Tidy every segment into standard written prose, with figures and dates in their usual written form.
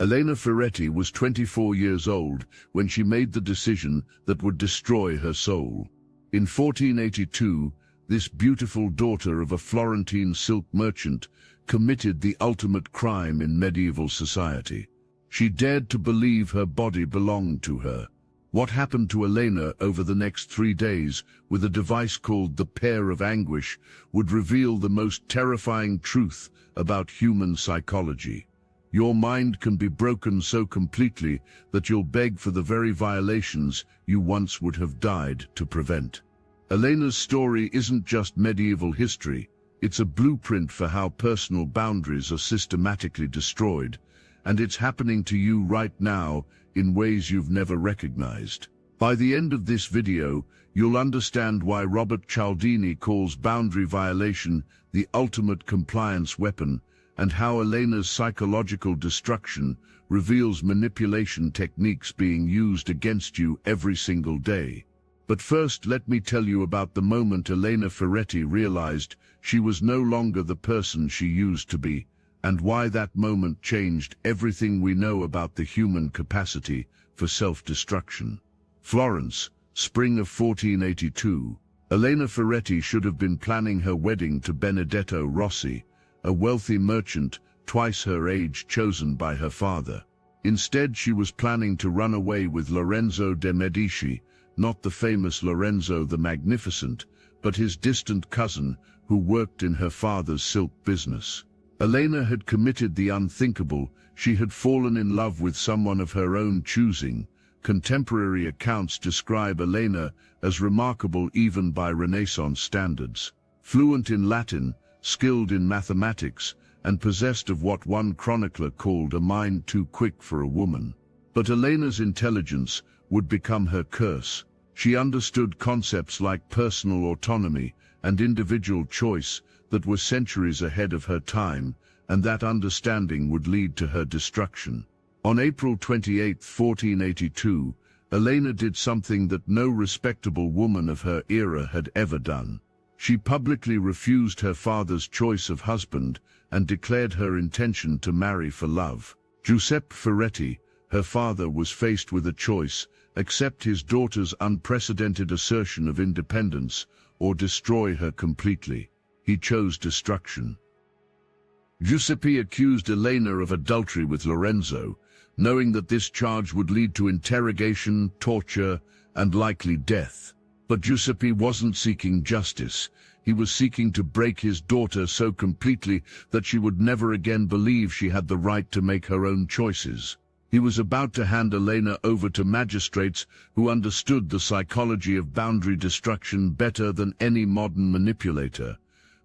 Elena Ferretti was 24 years old when she made the decision that would destroy her soul. In 1482, this beautiful daughter of a Florentine silk merchant committed the ultimate crime in medieval society. She dared to believe her body belonged to her. What happened to Elena over the next 3 days with a device called the Pair of Anguish would reveal the most terrifying truth about human psychology. Your mind can be broken so completely that you'll beg for the very violations you once would have died to prevent. Elena's story isn't just medieval history, it's a blueprint for how personal boundaries are systematically destroyed, and it's happening to you right now in ways you've never recognized. By the end of this video, you'll understand why Robert Cialdini calls boundary violation the ultimate compliance weapon, and how Elena's psychological destruction reveals manipulation techniques being used against you every single day. But first, let me tell you about the moment Elena Ferretti realized she was no longer the person she used to be, and why that moment changed everything we know about the human capacity for self-destruction. Florence, spring of 1482. Elena Ferretti should have been planning her wedding to Benedetto Rossi, a wealthy merchant twice her age chosen by her father. Instead, she was planning to run away with Lorenzo de' Medici, not the famous Lorenzo the Magnificent, but his distant cousin who worked in her father's silk business. Elena had committed the unthinkable. She had fallen in love with someone of her own choosing. Contemporary accounts describe Elena as remarkable even by Renaissance standards. Fluent in Latin, skilled in mathematics, and possessed of what one chronicler called a mind too quick for a woman. But Elena's intelligence would become her curse. She understood concepts like personal autonomy and individual choice that were centuries ahead of her time, and that understanding would lead to her destruction. On April 28, 1482, Elena did something that no respectable woman of her era had ever done. She publicly refused her father's choice of husband and declared her intention to marry for love. Giuseppe Ferretti, her father, was faced with a choice: accept his daughter's unprecedented assertion of independence or destroy her completely. He chose destruction. Giuseppe accused Elena of adultery with Lorenzo, knowing that this charge would lead to interrogation, torture, and likely death. But Giuseppe wasn't seeking justice. He was seeking to break his daughter so completely that she would never again believe she had the right to make her own choices. He was about to hand Elena over to magistrates who understood the psychology of boundary destruction better than any modern manipulator.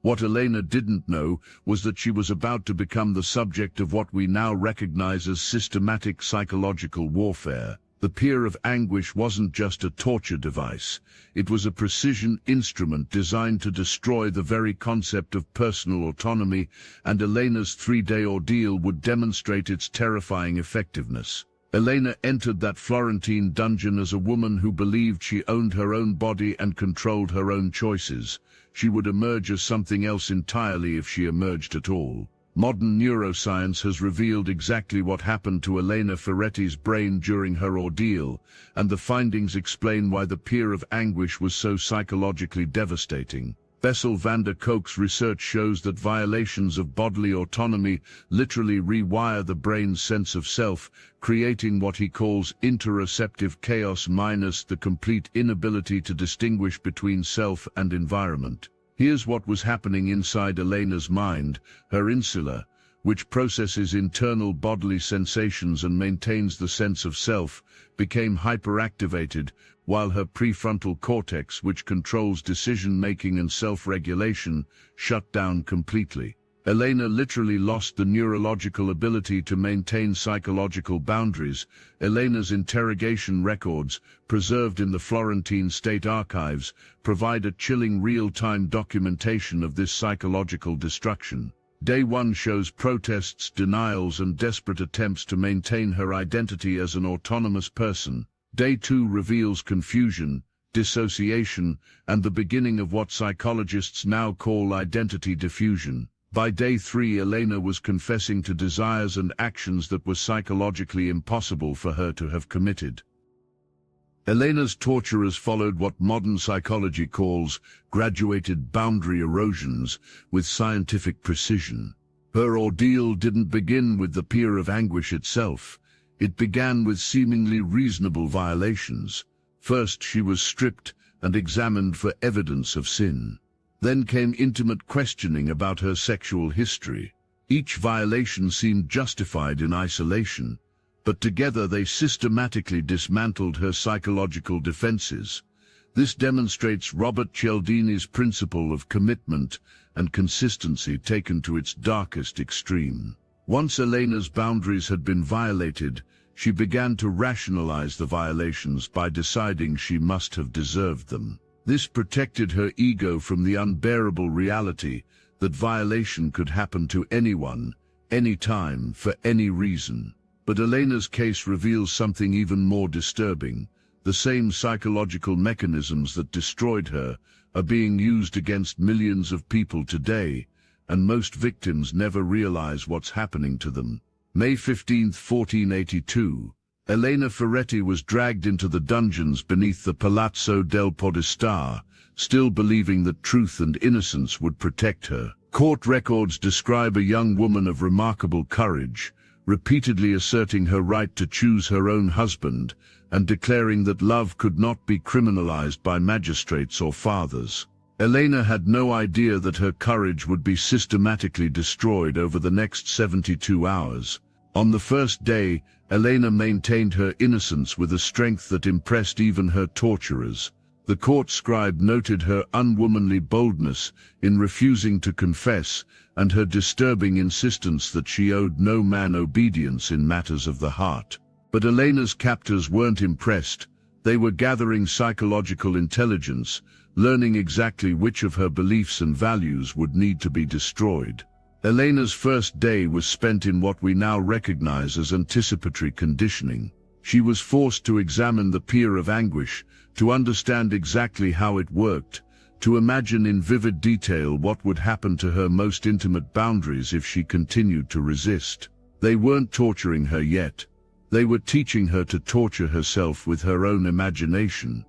What Elena didn't know was that she was about to become the subject of what we now recognize as systematic psychological warfare. The Pear of Anguish wasn't just a torture device. It was a precision instrument designed to destroy the very concept of personal autonomy, and Elena's 3-day ordeal would demonstrate its terrifying effectiveness. Elena entered that Florentine dungeon as a woman who believed she owned her own body and controlled her own choices. She would emerge as something else entirely if she emerged at all. Modern neuroscience has revealed exactly what happened to Elena Ferretti's brain during her ordeal, and the findings explain why the Pear of Anguish was so psychologically devastating. Bessel van der Kolk's research shows that violations of bodily autonomy literally rewire the brain's sense of self, creating what he calls interoceptive chaos minus the complete inability to distinguish between self and environment. Here's what was happening inside Elena's mind. Her insula, which processes internal bodily sensations and maintains the sense of self, became hyperactivated, while her prefrontal cortex, which controls decision-making and self-regulation, shut down completely. Elena literally lost the neurological ability to maintain psychological boundaries. Elena's interrogation records, preserved in the Florentine State Archives, provide a chilling real-time documentation of this psychological destruction. Day 1 shows protests, denials, and desperate attempts to maintain her identity as an autonomous person. Day 2 reveals confusion, dissociation, and the beginning of what psychologists now call identity diffusion. By day 3, Elena was confessing to desires and actions that were psychologically impossible for her to have committed. Elena's torturers followed what modern psychology calls graduated boundary erosions with scientific precision. Her ordeal didn't begin with the Pair of Anguish itself. It began with seemingly reasonable violations. First, she was stripped and examined for evidence of sin. Then came intimate questioning about her sexual history. Each violation seemed justified in isolation, but together they systematically dismantled her psychological defenses. This demonstrates Robert Cialdini's principle of commitment and consistency taken to its darkest extreme. Once Elena's boundaries had been violated, she began to rationalize the violations by deciding she must have deserved them. This protected her ego from the unbearable reality that violation could happen to anyone, anytime, for any reason. But Elena's case reveals something even more disturbing. The same psychological mechanisms that destroyed her are being used against millions of people today, and most victims never realize what's happening to them. May 15, 1482. Elena Ferretti was dragged into the dungeons beneath the Palazzo del Podestar, still believing that truth and innocence would protect her. Court records describe a young woman of remarkable courage, repeatedly asserting her right to choose her own husband and declaring that love could not be criminalized by magistrates or fathers. Elena had no idea that her courage would be systematically destroyed over the next 72 hours. On the first day, Elena maintained her innocence with a strength that impressed even her torturers. The court scribe noted her unwomanly boldness in refusing to confess and her disturbing insistence that she owed no man obedience in matters of the heart. But Elena's captors weren't impressed. They were gathering psychological intelligence, learning exactly which of her beliefs and values would need to be destroyed. Elena's first day was spent in what we now recognize as anticipatory conditioning. She was forced to examine the Pair of Anguish, to understand exactly how it worked, to imagine in vivid detail what would happen to her most intimate boundaries if she continued to resist. They weren't torturing her yet. They were teaching her to torture herself with her own imagination.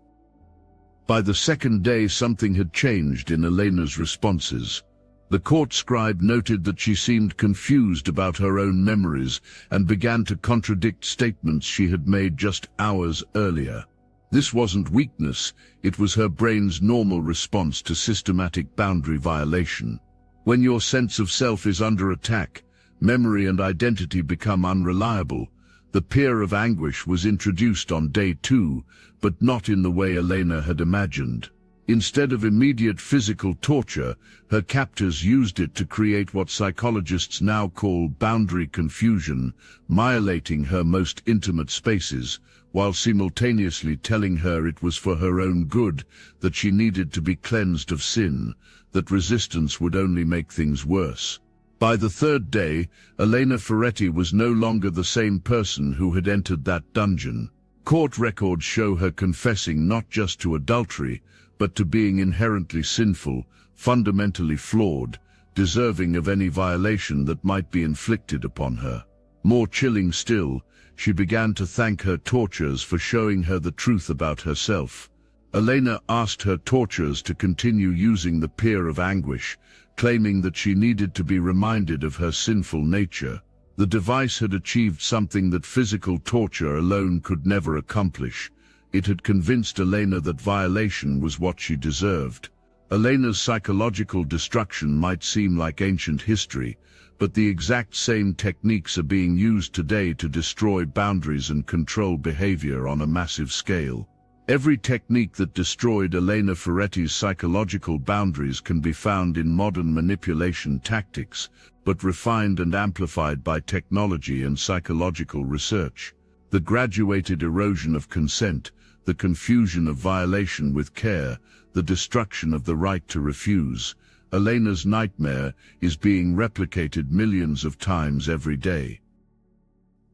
By the second day, something had changed in Elena's responses. The court scribe noted that she seemed confused about her own memories and began to contradict statements she had made just hours earlier. This wasn't weakness, it was her brain's normal response to systematic boundary violation. When your sense of self is under attack, memory and identity become unreliable. The Pair of Anguish was introduced on day 2, but not in the way Elena had imagined. Instead of immediate physical torture, her captors used it to create what psychologists now call boundary confusion, violating her most intimate spaces, while simultaneously telling her it was for her own good, that she needed to be cleansed of sin, that resistance would only make things worse. By the third day, Elena Ferretti was no longer the same person who had entered that dungeon. Court records show her confessing not just to adultery, but to being inherently sinful, fundamentally flawed, deserving of any violation that might be inflicted upon her. More chilling still, she began to thank her torturers for showing her the truth about herself. Elena asked her torturers to continue using the Pair of Anguish, claiming that she needed to be reminded of her sinful nature. The device had achieved something that physical torture alone could never accomplish. It had convinced Elena that violation was what she deserved. Elena's psychological destruction might seem like ancient history, but the exact same techniques are being used today to destroy boundaries and control behavior on a massive scale. Every technique that destroyed Elena Ferretti's psychological boundaries can be found in modern manipulation tactics, but refined and amplified by technology and psychological research. The graduated erosion of consent, the confusion of violation with care, the destruction of the right to refuse. Elena's nightmare is being replicated millions of times every day.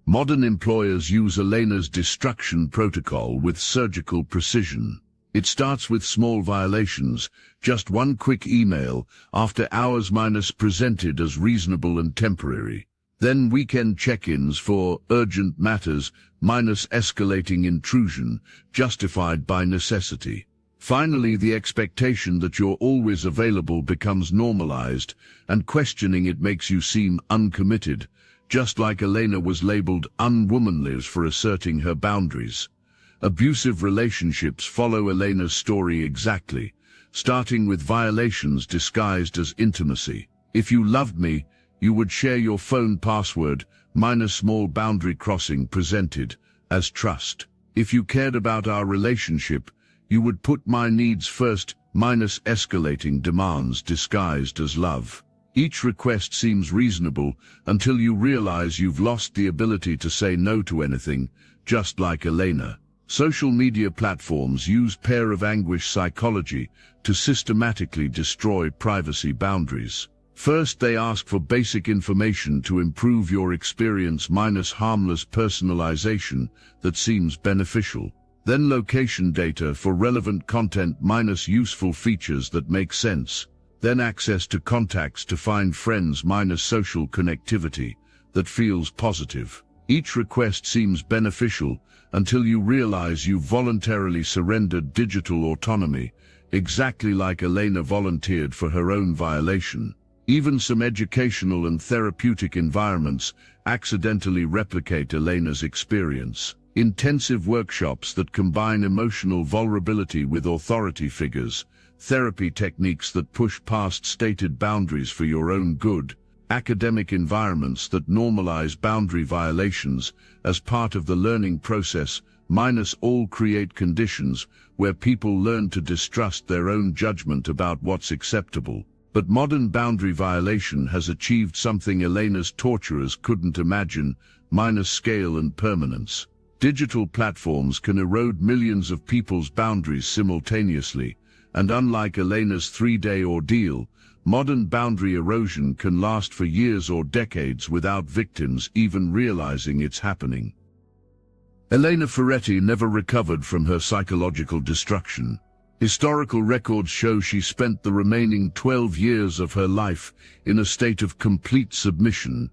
Modern employers use Elena's destruction protocol with surgical precision. It starts with small violations, just one quick email, after hours minus presented as reasonable and temporary. Then weekend check-ins for urgent matters minus escalating intrusion, justified by necessity. Finally, the expectation that you're always available becomes normalized, and questioning it makes you seem uncommitted, just like Elena was labeled unwomanly for asserting her boundaries. Abusive relationships follow Elena's story exactly, starting with violations disguised as intimacy. If you loved me, you would share your phone password, minus small boundary crossing presented as trust. If you cared about our relationship, you would put my needs first, minus escalating demands disguised as love. Each request seems reasonable until you realize you've lost the ability to say no to anything, just like Elena. Social media platforms use Pair of Anguish psychology to systematically destroy privacy boundaries. First, they ask for basic information to improve your experience minus harmless personalization that seems beneficial. Then location data for relevant content minus useful features that make sense. Then access to contacts to find friends minus social connectivity that feels positive. Each request seems beneficial until you realize you've voluntarily surrendered digital autonomy, exactly like Elena volunteered for her own violation. Even some educational and therapeutic environments accidentally replicate Elena's experience. Intensive workshops that combine emotional vulnerability with authority figures, therapy techniques that push past stated boundaries for your own good, academic environments that normalize boundary violations as part of the learning process, minus all create conditions where people learn to distrust their own judgment about what's acceptable. But modern boundary violation has achieved something Elena's torturers couldn't imagine, minus scale and permanence. Digital platforms can erode millions of people's boundaries simultaneously, and unlike Elena's 3-day ordeal, modern boundary erosion can last for years or decades without victims even realizing it's happening. Elena Ferretti never recovered from her psychological destruction. Historical records show she spent the remaining 12 years of her life in a state of complete submission,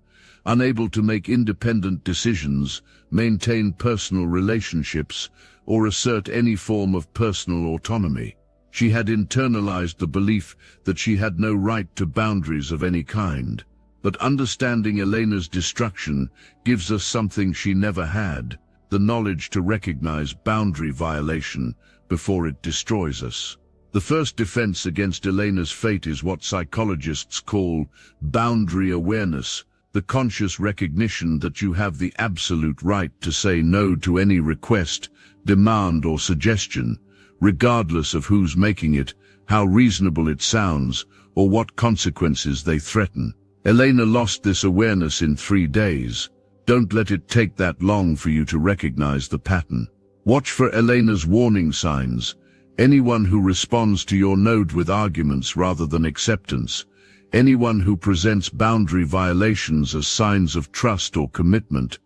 unable to make independent decisions, maintain personal relationships, or assert any form of personal autonomy. She had internalized the belief that she had no right to boundaries of any kind. But understanding Elena's destruction gives us something she never had, the knowledge to recognize boundary violation before it destroys us. The first defense against Elena's fate is what psychologists call boundary awareness, the conscious recognition that you have the absolute right to say no to any request, demand, or suggestion, regardless of who's making it, how reasonable it sounds, or what consequences they threaten. Elena lost this awareness in 3 days. Don't let it take that long for you to recognize the pattern. Watch for Elena's warning signs. Anyone who responds to your node with arguments rather than acceptance. Anyone who presents boundary violations as signs of trust or commitment.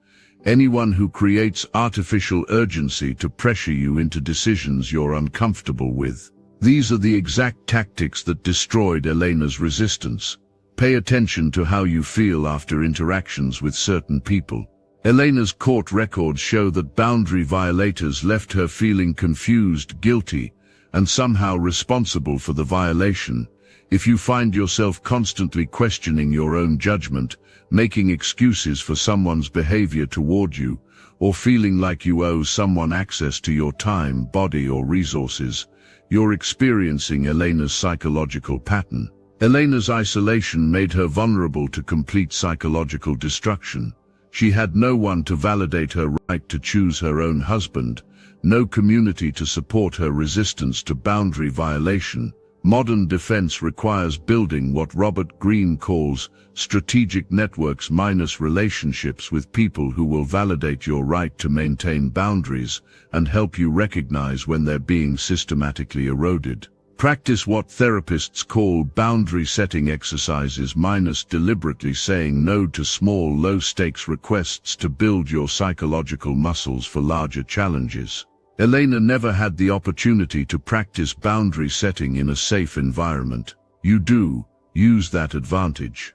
Anyone who creates artificial urgency to pressure you into decisions you're uncomfortable with. These are the exact tactics that destroyed Elena's resistance. Pay attention to how you feel after interactions with certain people. Elena's court records show that boundary violators left her feeling confused, guilty, and somehow responsible for the violation. If you find yourself constantly questioning your own judgment, making excuses for someone's behavior toward you, or feeling like you owe someone access to your time, body, or resources, you're experiencing Elena's psychological pattern. Elena's isolation made her vulnerable to complete psychological destruction. She had no one to validate her right to choose her own husband, no community to support her resistance to boundary violation. Modern defense requires building what Robert Greene calls strategic networks minus relationships with people who will validate your right to maintain boundaries and help you recognize when they're being systematically eroded. Practice what therapists call boundary setting exercises minus deliberately saying no to small, low-stakes requests to build your psychological muscles for larger challenges. Elena never had the opportunity to practice boundary setting in a safe environment. You do. Use that advantage.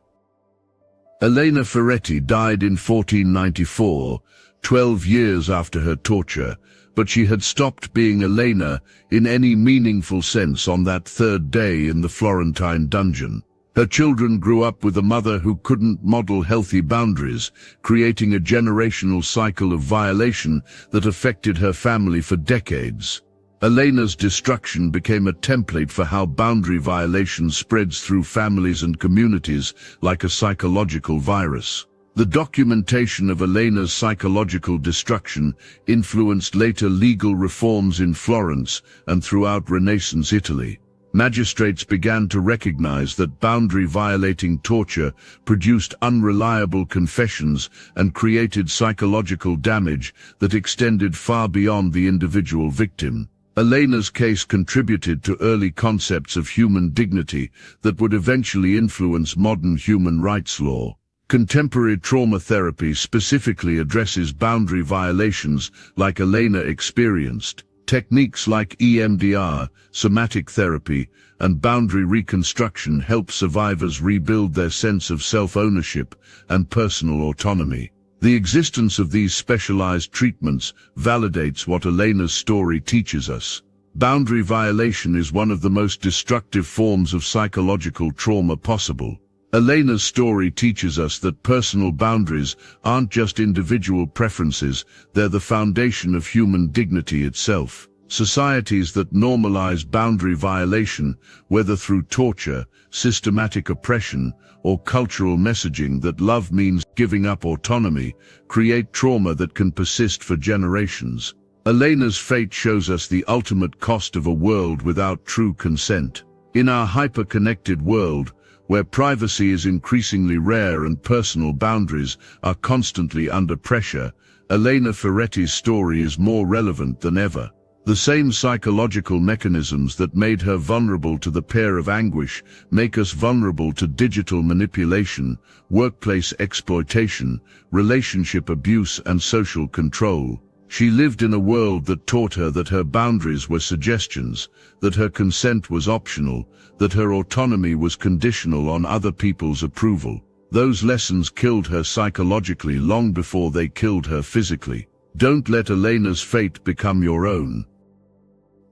Elena Ferretti died in 1494, 12 years after her torture, but she had stopped being Elena in any meaningful sense on that third day in the Florentine dungeon. Her children grew up with a mother who couldn't model healthy boundaries, creating a generational cycle of violation that affected her family for decades. Elena's destruction became a template for how boundary violation spreads through families and communities like a psychological virus. The documentation of Elena's psychological destruction influenced later legal reforms in Florence and throughout Renaissance Italy. Magistrates began to recognize that boundary-violating torture produced unreliable confessions and created psychological damage that extended far beyond the individual victim. Elena's case contributed to early concepts of human dignity that would eventually influence modern human rights law. Contemporary trauma therapy specifically addresses boundary violations like Elena experienced. Techniques like EMDR, somatic therapy, and boundary reconstruction help survivors rebuild their sense of self-ownership and personal autonomy. The existence of these specialized treatments validates what Elena's story teaches us. Boundary violation is one of the most destructive forms of psychological trauma possible. Elena's story teaches us that personal boundaries aren't just individual preferences, they're the foundation of human dignity itself. Societies that normalize boundary violation, whether through torture, systematic oppression, or cultural messaging that love means giving up autonomy, create trauma that can persist for generations. Elena's fate shows us the ultimate cost of a world without true consent. In our hyper-connected world, where privacy is increasingly rare and personal boundaries are constantly under pressure, Elena Ferretti's story is more relevant than ever. The same psychological mechanisms that made her vulnerable to the Pair of Anguish make us vulnerable to digital manipulation, workplace exploitation, relationship abuse, and social control. She lived in a world that taught her that her boundaries were suggestions, that her consent was optional, that her autonomy was conditional on other people's approval. Those lessons killed her psychologically long before they killed her physically. Don't let Elena's fate become your own.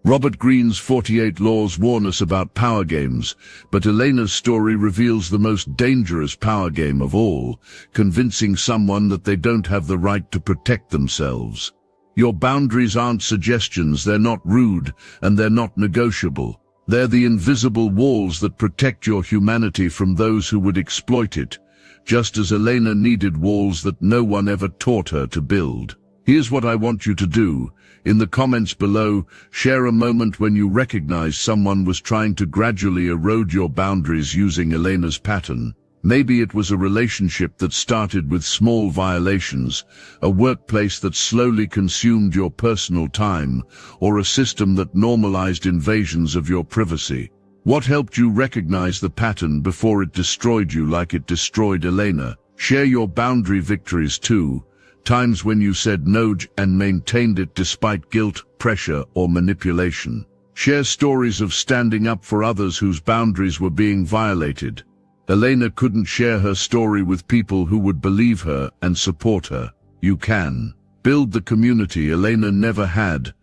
Robert Greene's 48 Laws warn us about power games, but Elena's story reveals the most dangerous power game of all, convincing someone that they don't have the right to protect themselves. Your boundaries aren't suggestions, they're not rude, and they're not negotiable. They're the invisible walls that protect your humanity from those who would exploit it, just as Elena needed walls that no one ever taught her to build. Here's what I want you to do. In the comments below, share a moment when you recognize someone was trying to gradually erode your boundaries using Elena's pattern. Maybe it was a relationship that started with small violations, a workplace that slowly consumed your personal time, or a system that normalized invasions of your privacy. What helped you recognize the pattern before it destroyed you like it destroyed Elena? Share your boundary victories too, times when you said no and maintained it despite guilt, pressure, or manipulation. Share stories of standing up for others whose boundaries were being violated. Elena couldn't share her story with people who would believe her and support her. You can. Build the community Elena never had.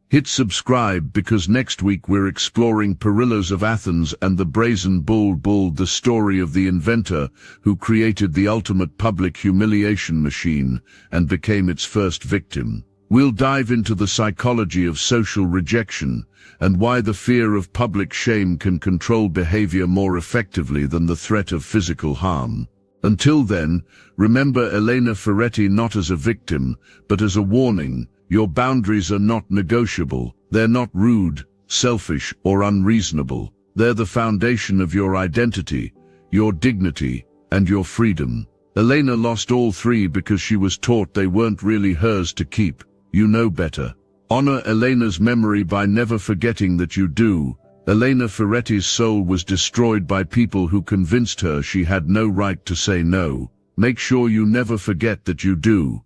Hit subscribe because next week we're exploring Perillos of Athens and the Brazen Bull, the story of the inventor who created the ultimate public humiliation machine and became its first victim. We'll dive into the psychology of social rejection and why the fear of public shame can control behavior more effectively than the threat of physical harm. Until then, remember Elena Ferretti not as a victim, but as a warning. Your boundaries are not negotiable. They're not rude, selfish, or unreasonable. They're the foundation of your identity, your dignity, and your freedom. Elena lost all three because she was taught they weren't really hers to keep. You know better. Honor Elena's memory by never forgetting that you do. Elena Ferretti's soul was destroyed by people who convinced her she had no right to say no. Make sure you never forget that you do.